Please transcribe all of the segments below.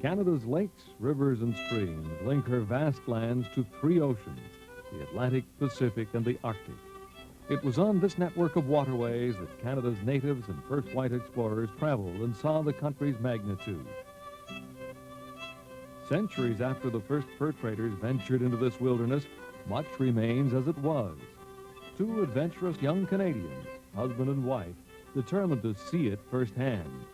Canada's lakes, rivers, and streams link her vast lands to three oceans, the Atlantic, Pacific, and the Arctic. It was on this network of waterways that Canada's natives and first white explorers traveled and saw the country's magnitude. Centuries after the first fur traders ventured into this wilderness, much remains as it was. Two adventurous young Canadians, husband and wife, determined to see it firsthand.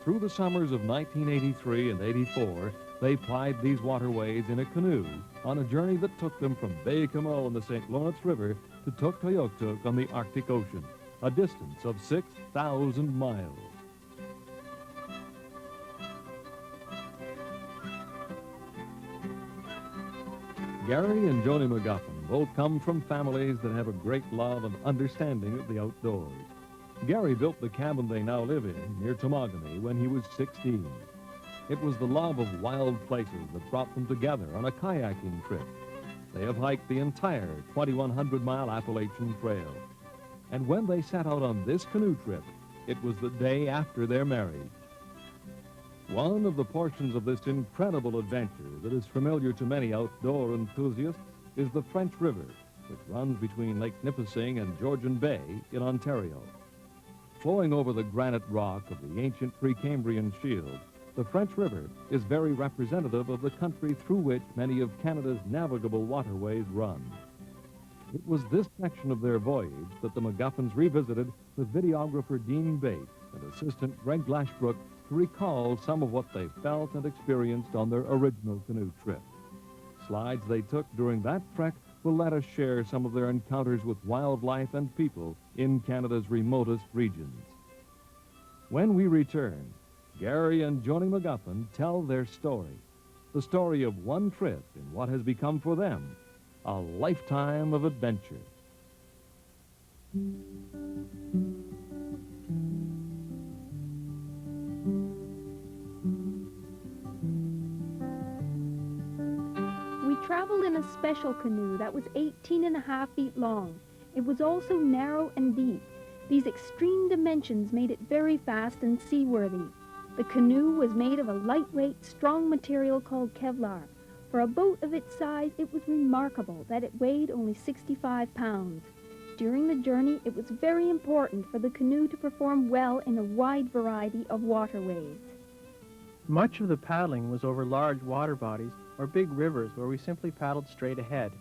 Through the summers of 1983 and 84, they plied these waterways in a canoe on a journey that took them from Baie-Comeau in the St. Lawrence River to Tuktoyaktuk on the Arctic Ocean, a distance of 6,000 miles. Gary and Joanie McGuffin both come from families that have a great love and understanding of the outdoors. Gary built the cabin they now live in near Temagami when he was 16. It was the love of wild places that brought them together on a kayaking trip. They have hiked the entire 2,100-mile Appalachian Trail. And when they set out on this canoe trip, it was the day after their marriage. One of the portions of this incredible adventure that is familiar to many outdoor enthusiasts is the French River, which runs between Lake Nipissing and Georgian Bay in Ontario. Flowing over the granite rock of the ancient Precambrian shield, the French River is very representative of the country through which many of Canada's navigable waterways run. It was this section of their voyage that the McGuffins revisited with videographer Dean Bates and assistant Greg Lashbrook to recall some of what they felt and experienced on their original canoe trip. Slides they took during that trek will let us share some of their encounters with wildlife and people in Canada's remotest regions. When we return, Gary and Joanie McGuffin tell their story, the story of one trip in what has become for them a lifetime of adventure. We traveled in a special canoe that was 18.5 feet long. It was also narrow and deep. These extreme dimensions made it very fast and seaworthy. The canoe was made of a lightweight, strong material called Kevlar. For a boat of its size, it was remarkable that it weighed only 65 pounds. During the journey, it was very important for the canoe to perform well in a wide variety of waterways. Much of the paddling was over large water bodies or big rivers where we simply paddled straight ahead.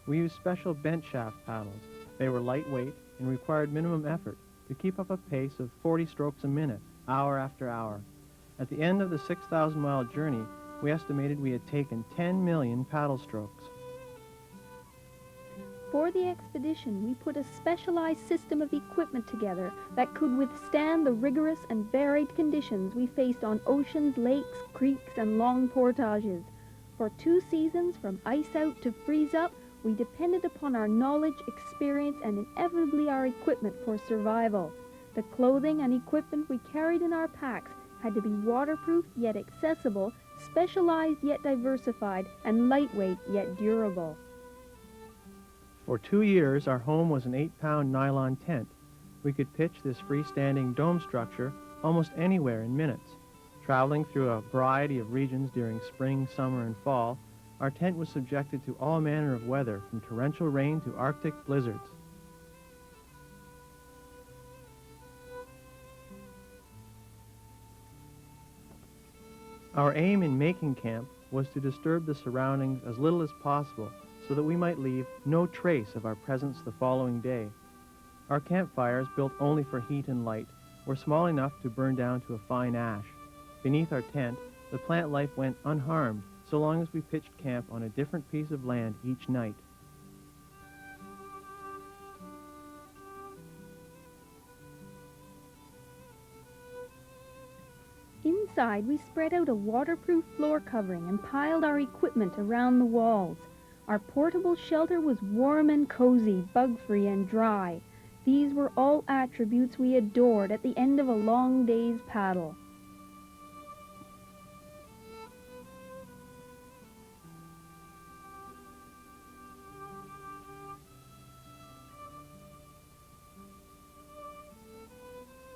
We used special bent shaft paddles. They were lightweight and required minimum effort to keep up a pace of 40 strokes a minute, hour after hour. At the end of the 6,000-mile journey, we estimated we had taken 10 million paddle strokes. For the expedition, we put a specialized system of equipment together that could withstand the rigorous and varied conditions we faced on oceans, lakes, creeks, and long portages. For 2 seasons, from ice out to freeze up, we depended upon our knowledge, experience, and inevitably our equipment for survival. The clothing and equipment we carried in our packs had to be waterproof yet accessible, specialized yet diversified, and lightweight yet durable. For 2 years, our home was an 8-pound nylon tent. We could pitch this freestanding dome structure almost anywhere in minutes. Traveling through a variety of regions during spring, summer, and fall, our tent was subjected to all manner of weather, from torrential rain to Arctic blizzards. Our aim in making camp was to disturb the surroundings as little as possible so that we might leave no trace of our presence the following day. Our campfires, built only for heat and light, were small enough to burn down to a fine ash. Beneath our tent, the plant life went unharmed so long as we pitched camp on a different piece of land each night. Inside, we spread out a waterproof floor covering and piled our equipment around the walls. Our portable shelter was warm and cozy, bug-free and dry. These were all attributes we adored at the end of a long day's paddle.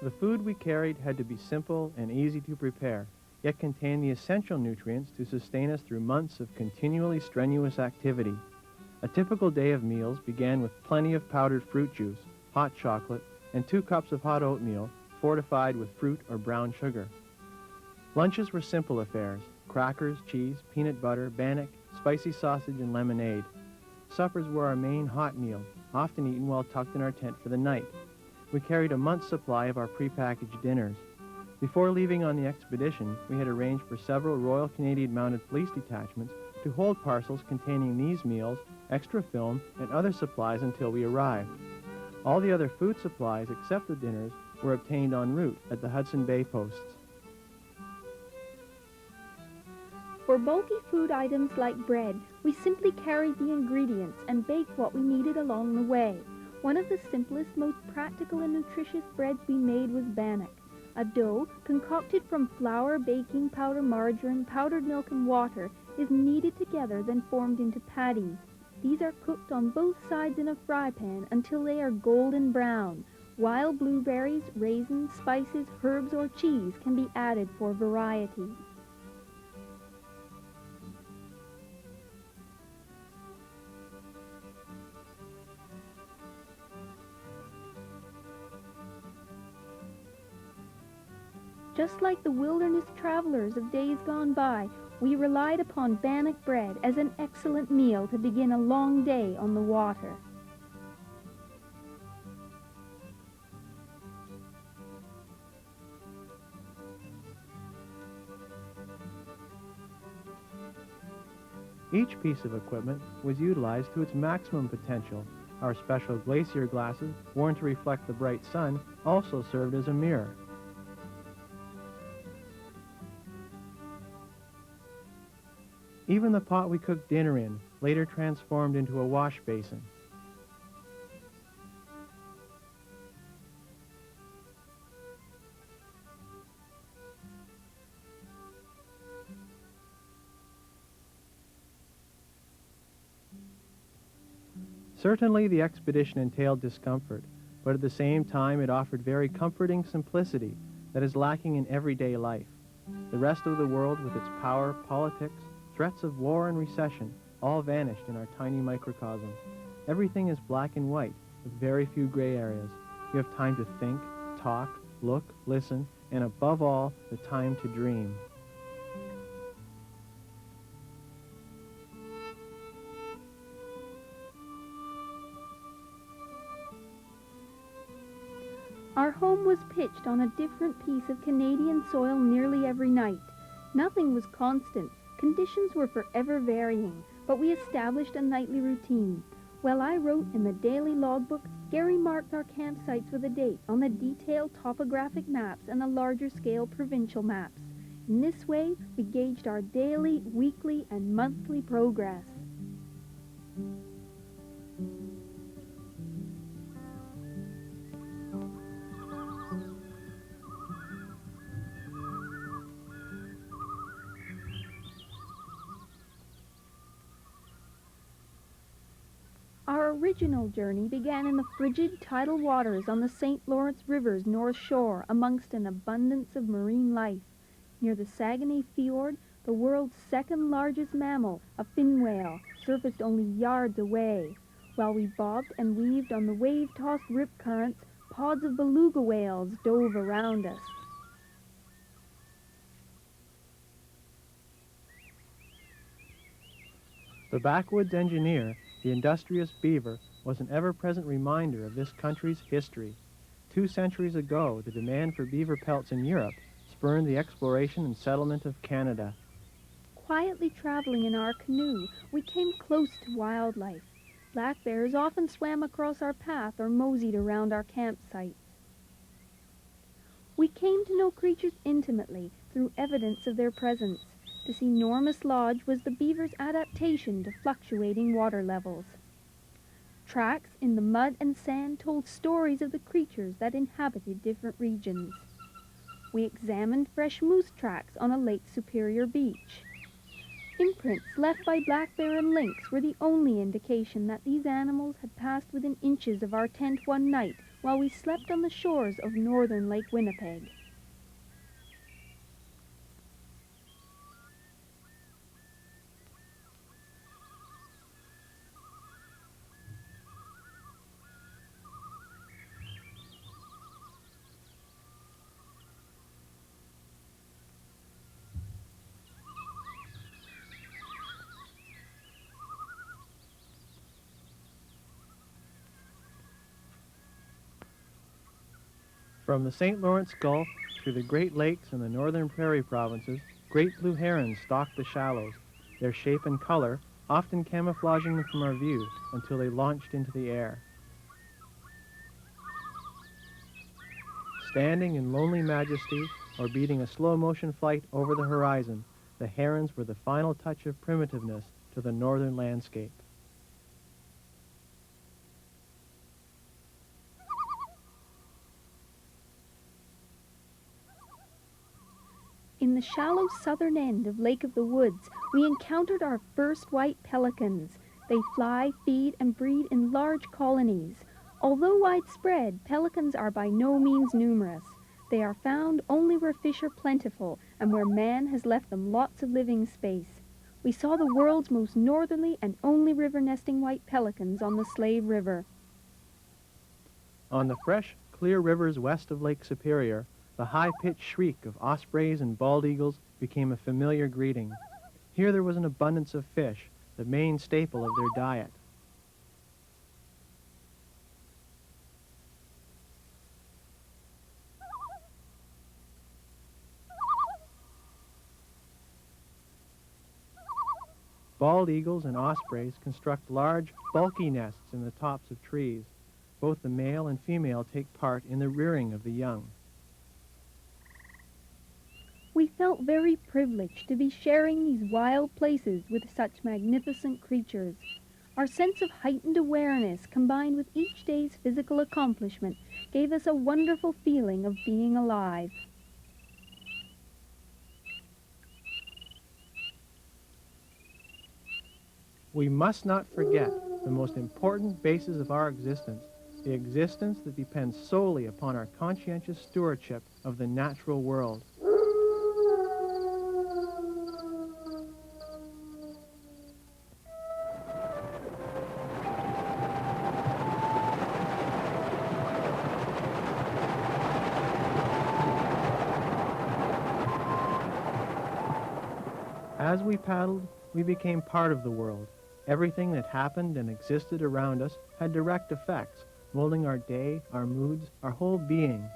The food we carried had to be simple and easy to prepare. yet contain the essential nutrients to sustain us through months of continually strenuous activity. A typical day of meals began with plenty of powdered fruit juice, hot chocolate, and 2 cups of hot oatmeal fortified with fruit or brown sugar. Lunches were simple affairs: crackers, cheese, peanut butter, bannock, spicy sausage, and lemonade. Suppers were our main hot meal, often eaten while tucked in our tent for the night. We carried a month's supply of our prepackaged dinners. Before leaving on the expedition, we had arranged for several Royal Canadian Mounted Police detachments to hold parcels containing these meals, extra film, and other supplies until we arrived. All the other food supplies, except the dinners, were obtained en route at the Hudson Bay posts. For bulky food items like bread, we simply carried the ingredients and baked what we needed along the way. One of the simplest, most practical and nutritious breads we made was bannock, a dough concocted from flour, baking powder, margarine, powdered milk, and water is kneaded together, then formed into patties. These are cooked on both sides in a fry pan until they are golden brown. Wild blueberries, raisins, spices, herbs, or cheese can be added for variety. Just like the wilderness travelers of days gone by, we relied upon bannock bread as an excellent meal to begin a long day on the water. Each piece of equipment was utilized to its maximum potential. Our special glacier glasses, worn to reflect the bright sun, also served as a mirror. Even the pot we cooked dinner in later transformed into a wash basin. Certainly the expedition entailed discomfort, but at the same time it offered very comforting simplicity that is lacking in everyday life. The rest of the world, with its power, politics, threats of war and recession, all vanished in our tiny microcosm. Everything is black and white, with very few gray areas. You have time to think, talk, look, listen, and above all, the time to dream. Our home was pitched on a different piece of Canadian soil nearly every night. Nothing was constant. Conditions were forever varying, but we established a nightly routine. While I wrote in the daily logbook, Gary marked our campsites with a date on the detailed topographic maps and the larger-scale provincial maps. In this way, we gauged our daily, weekly, and monthly progress. Our original journey began in the frigid tidal waters on the St. Lawrence River's north shore amongst an abundance of marine life. Near the Saguenay Fjord, the world's second largest mammal, a fin whale, surfaced only yards away. While we bobbed and weaved on the wave-tossed rip currents, pods of beluga whales dove around us. The backwoods engineer, the industrious beaver, was an ever-present reminder of this country's history. 2 centuries ago, the demand for beaver pelts in Europe spurred the exploration and settlement of Canada. Quietly traveling in our canoe, we came close to wildlife. Black bears often swam across our path or moseyed around our campsites. We came to know creatures intimately through evidence of their presence. This enormous lodge was the beaver's adaptation to fluctuating water levels. Tracks in the mud and sand told stories of the creatures that inhabited different regions. We examined fresh moose tracks on a Lake Superior beach. Imprints left by black bear and lynx were the only indication that these animals had passed within inches of our tent one night while we slept on the shores of northern Lake Winnipeg. From the St. Lawrence Gulf through the Great Lakes and the northern prairie provinces, great blue herons stalk the shallows, their shape and color often camouflaging them from our view until they launched into the air. Standing in lonely majesty or beating a slow-motion flight over the horizon, the herons were the final touch of primitiveness to the northern landscape. In the shallow southern end of Lake of the Woods, we encountered our first white pelicans. They fly, feed, and breed in large colonies. Although widespread, pelicans are by no means numerous. They are found only where fish are plentiful and where man has left them lots of living space. We saw the world's most northerly and only river-nesting white pelicans on the Slave River. On the fresh, clear rivers west of Lake Superior, the high-pitched shriek of ospreys and bald eagles became a familiar greeting. Here there was an abundance of fish, the main staple of their diet. Bald eagles and ospreys construct large, bulky nests in the tops of trees. Both the male and female take part in the rearing of the young. We felt very privileged to be sharing these wild places with such magnificent creatures. Our sense of heightened awareness, combined with each day's physical accomplishment, gave us a wonderful feeling of being alive. We must not forget the most important basis of our existence, the existence that depends solely upon our conscientious stewardship of the natural world. As we paddled, we became part of the world. Everything that happened and existed around us had direct effects, molding our day, our moods, our whole being.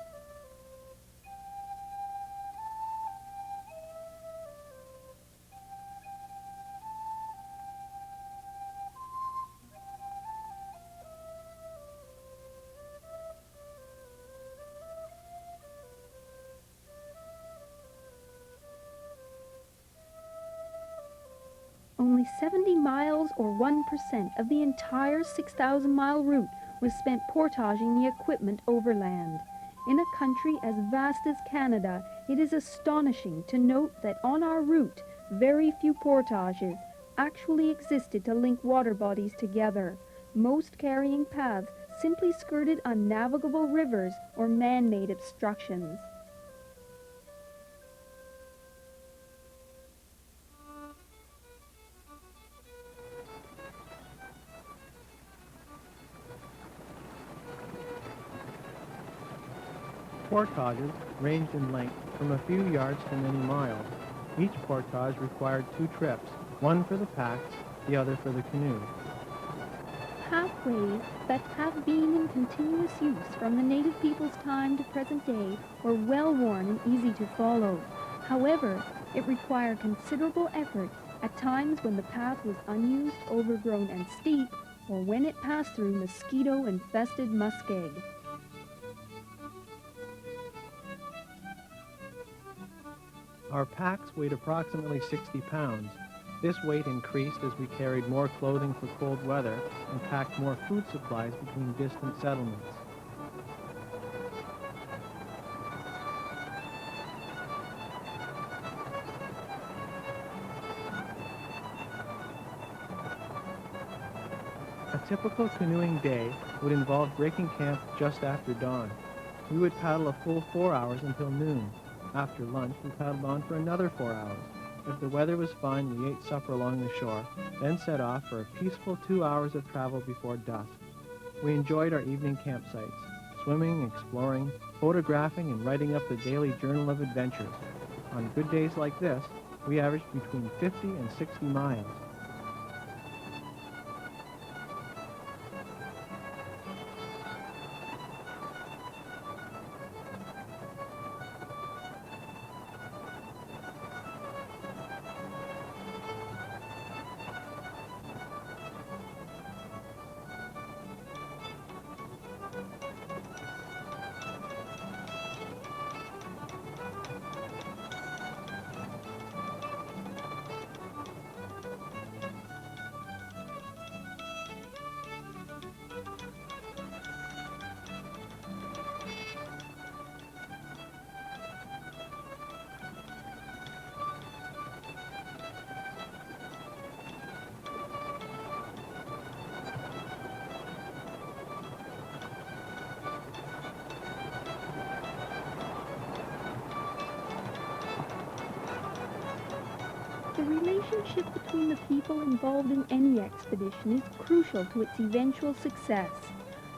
Only 70 miles or 1% of the entire 6,000-mile route was spent portaging the equipment overland. In a country as vast as Canada, it is astonishing to note that on our route, very few portages actually existed to link water bodies together. Most carrying paths simply skirted unnavigable rivers or man-made obstructions. Portages ranged in length from a few yards to many miles. Each portage required 2 trips, one for the packs, the other for the canoe. Pathways that have been in continuous use from the native people's time to present day were well worn and easy to follow. However, it required considerable effort at times when the path was unused, overgrown, and steep, or when it passed through mosquito-infested muskeg. Our packs weighed approximately 60 pounds. This weight increased as we carried more clothing for cold weather and packed more food supplies between distant settlements. A typical canoeing day would involve breaking camp just after dawn. We would paddle a full 4 hours until noon. After lunch, we paddled on for another 4 hours. If the weather was fine, we ate supper along the shore, then set off for a peaceful 2 hours of travel before dusk. We enjoyed our evening campsites, swimming, exploring, photographing, and writing up the daily journal of adventures. On good days like this, we averaged between 50 and 60 miles. The relationship between the people involved in any expedition is crucial to its eventual success.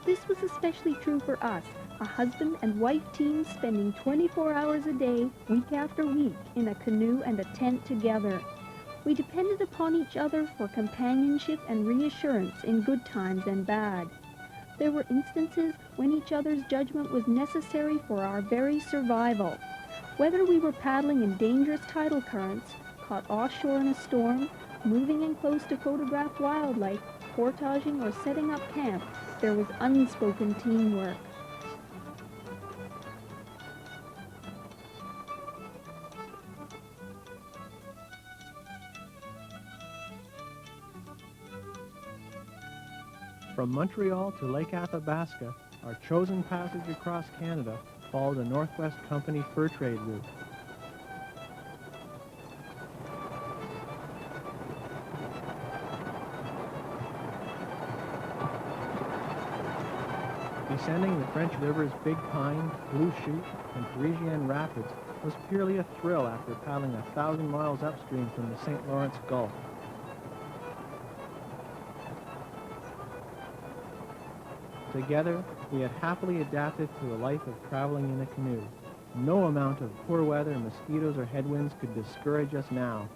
This was especially true for us, a husband and wife team spending 24 hours a day, week after week, in a canoe and a tent together. We depended upon each other for companionship and reassurance in good times and bad. There were instances when each other's judgment was necessary for our very survival. Whether we were paddling in dangerous tidal currents, caught offshore in a storm, moving in close to photograph wildlife, portaging, or setting up camp, there was unspoken teamwork. From Montreal to Lake Athabasca, our chosen passage across Canada followed a Northwest Company fur trade route. Descending the French River's Big Pine, Blue Chute, and Parisienne Rapids was purely a thrill after paddling 1,000 miles upstream from the St. Lawrence Gulf. Together, we had happily adapted to a life of traveling in a canoe. No amount of poor weather, mosquitoes, or headwinds could discourage us now.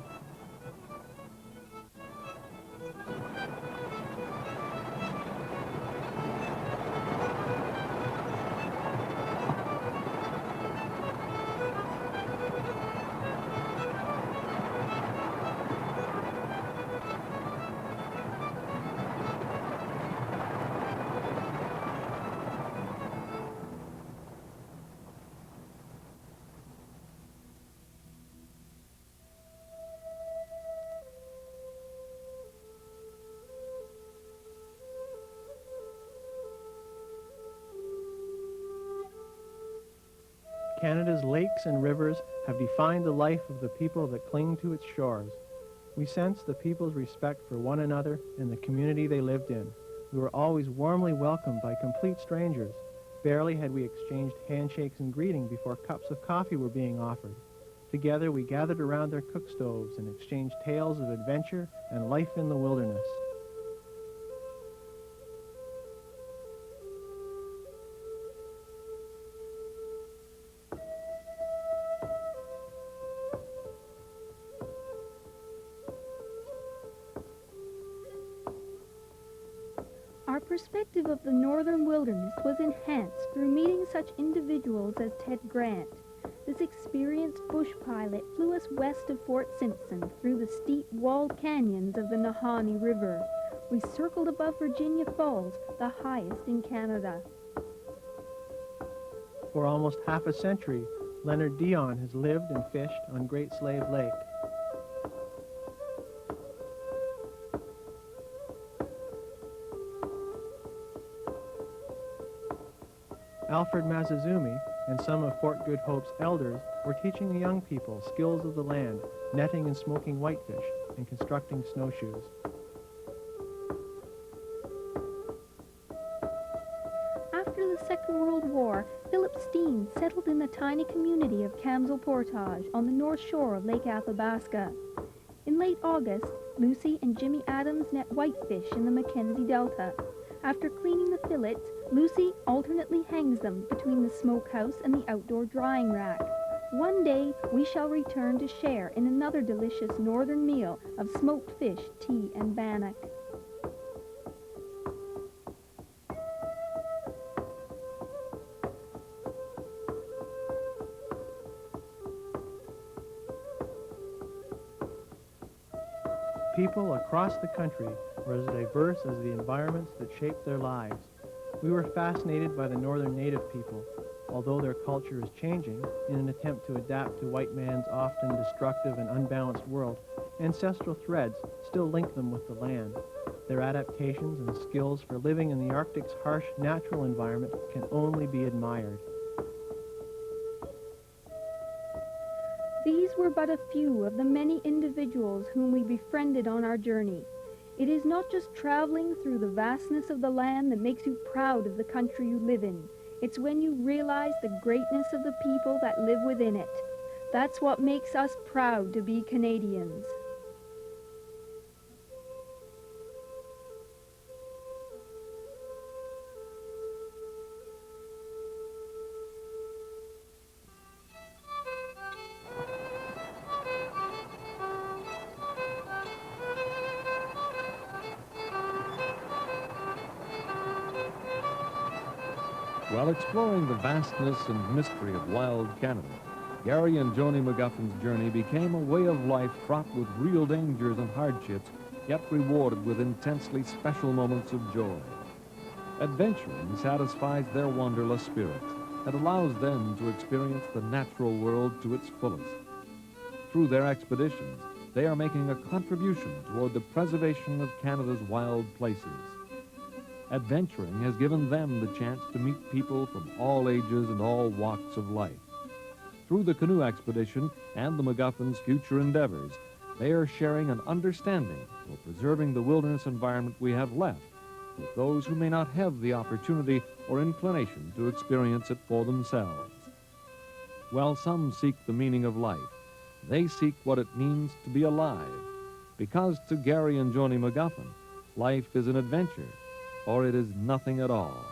Canada's lakes and rivers have defined the life of the people that cling to its shores. We sense the people's respect for one another and the community they lived in. We were always warmly welcomed by complete strangers. Barely had we exchanged handshakes and greeting before cups of coffee were being offered. Together we gathered around their cook stoves and exchanged tales of adventure and life in the wilderness. Our perspective of the northern wilderness was enhanced through meeting such individuals as Ted Grant. This experienced bush pilot flew us west of Fort Simpson through the steep walled canyons of the Nahanni River. We circled above Virginia Falls, the highest in Canada. For almost half a century, Leonard Dion has lived and fished on Great Slave Lake. Alfred Mazazumi and some of Fort Good Hope's elders were teaching the young people skills of the land, netting and smoking whitefish, and constructing snowshoes. After the Second World War, Philip Steen settled in the tiny community of Kamsel Portage on the north shore of Lake Athabasca. In late August, Lucy and Jimmy Adams net whitefish in the Mackenzie Delta. After cleaning the fillets, Lucy alternately hangs them between the smokehouse and the outdoor drying rack. One day, we shall return to share in another delicious northern meal of smoked fish, tea, and bannock. People across the country were as diverse as the environments that shaped their lives. We were fascinated by the northern native people. Although their culture is changing in an attempt to adapt to white man's often destructive and unbalanced world, ancestral threads still link them with the land. Their adaptations and skills for living in the Arctic's harsh natural environment can only be admired. These were but a few of the many individuals whom we befriended on our journey. It is not just traveling through the vastness of the land that makes you proud of the country you live in. It's when you realize the greatness of the people that live within it. That's what makes us proud to be Canadians. While exploring the vastness and mystery of wild Canada, Gary and Joanie McGuffin's journey became a way of life fraught with real dangers and hardships, yet rewarded with intensely special moments of joy. Adventuring satisfies their wanderlust spirits and allows them to experience the natural world to its fullest. Through their expeditions, they are making a contribution toward the preservation of Canada's wild places. Adventuring has given them the chance to meet people from all ages and all walks of life. Through the canoe expedition and the McGuffins' future endeavors, they are sharing an understanding for preserving the wilderness environment we have left with those who may not have the opportunity or inclination to experience it for themselves. While some seek the meaning of life, they seek what it means to be alive, because to Gary and Joanie McGuffin, life is an adventure, or it is nothing at all.